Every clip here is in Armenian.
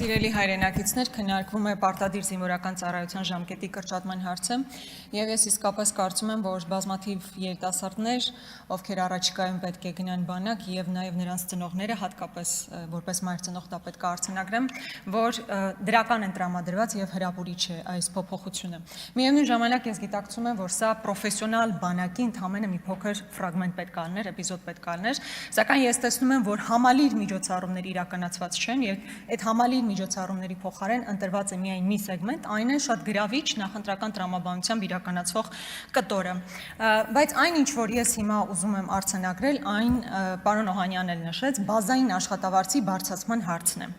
Սիրելի հայրենակիցներ, քննարկվում է պարտադիր զինվորական ծառայության ժամկետի կրճատման հարցը, եւ ես իսկապես կարծում եմ, որ բազմաթիվ երիտասարդներ, ովքեր առաջիկայում պետք է գնան բանակ, եւ նաեւ նրանց ծնողները, հատկապես որպես մայր ծնող դա պետք է արձանագրեմ, որ դրական են տրամադրված եւ հրապուրիչ է այս փոփոխությունը։ Միևնույն ժամանակ ես գիտակցում եմ, որ սա պրոֆեսիոնալ բանակի ընդհանրապես մի փոքր ֆրագմենտ պետք է լիներ, էպիզոդ պետք է լիներ, սակայն ես տեսնում եմ, որ համալիր միջոցառումներ իրականացված չեն եւ այդ համալիր միջոցառումների փոխարեն ընտրված է միայն մի սեգմենտ, այն է շատ գրավիչ նախընտրական տրամաբանությամբ իրականացվող կտորը։ Բայց այն ինչ որ ես հիմա ուզում եմ արձանագրել, այն պարոն Օհանյանն էլ նշեց, բազային աշխատավարձի բարձրացման հարցն է։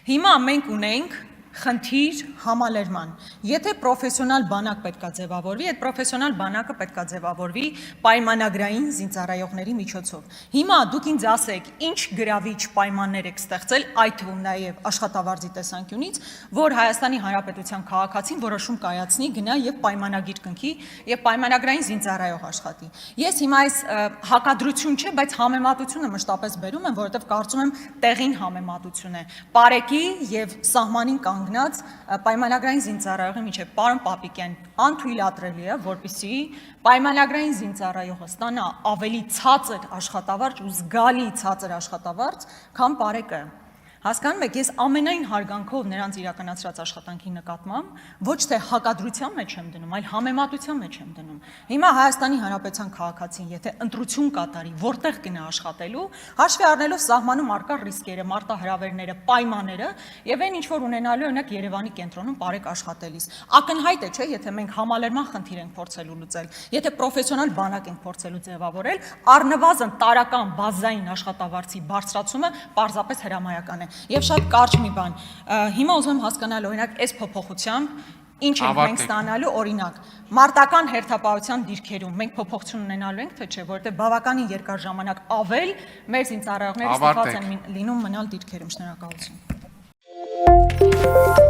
Հիմա մենք ունենք խնդիր համալրման։ Եթե պրոֆեսիոնալ բանակ պետք է ձևավորվի, այդ պրոֆեսիոնալ բանակը պետք է ձևավորվի պայմանագրային զինծառայողների միջոցով։ Հիմա դուք ինձ ասեք, ինչ գրավիչ պայմաններ եք ստեղծել, այդ թվում նաև աշխատավարձի տեսանկյունից, որ Հայաստանի Հանրապետության քաղաքացին որոշում կայացնի, գնա եւ պայմանագիր կնքի եւ պայմանագրային զինծառայող աշխատի։ Ես հիմա այս հակադրություն չէ, բայց համեմատությունը մշտապես բերում եմ, որովհետեւ կարծում եմ տեղին համեմատություն է։ Պարեկի եւ սահմանին կանգնած պայմանագրային զինծառայողի միջև պարոն Պապիկյան անթույլատրելի է, որպեսզի պայմանագրային զինծառայողը ստանա ավելի ցածր աշխատավարձ ու զգալի ցածր աշխատավարձ, քան պարեկը։ Հասկանում եք, ես ամենայն հարգանքով նրանց իրականացրած աշխատանքի նկատմամբ ոչ թե հակադրության մեջ եմ դնում, այլ համեմատության մեջ եմ դնում։ Հիմա Հայաստանի Հանրապետության քաղաքացին, եթե ընտրություն կատարի, որտեղ գնա աշխատելու, հաշվի առնելով սահմանում առկա ռիսկերը, մարտահրավերները, պայմանները եւ այն ինչ որ ունենալու օրինակ Երևանի կենտրոնում բարեք աշխատելիս։ Ակնհայտ է, չէ, եթե մենք համալրման խնդիր ենք փորձելու լուծել, եթե պրոֆեսիոնալ բանակ ենք փորձելու ձևավորել, առնվազն տարական բազային աշխատավարձի բարձրացումը պարզապես հրամայական է։ Եվ շատ կարճ մի բան, հիմա ուզում եմ հասկանալ օրինակ այս փոփոխությամբ ինչ ենք մենք ստանալու, օրինակ մարտական հերթապահության դիրքերում մենք փոփոխություն ունենալու ենք, թե չէ, որովհետև բավականին երկար ժամանակ ավել մեր զինծառայողները ստիպված են լինում մնալ դիրքերում։ Շնորհակալություն։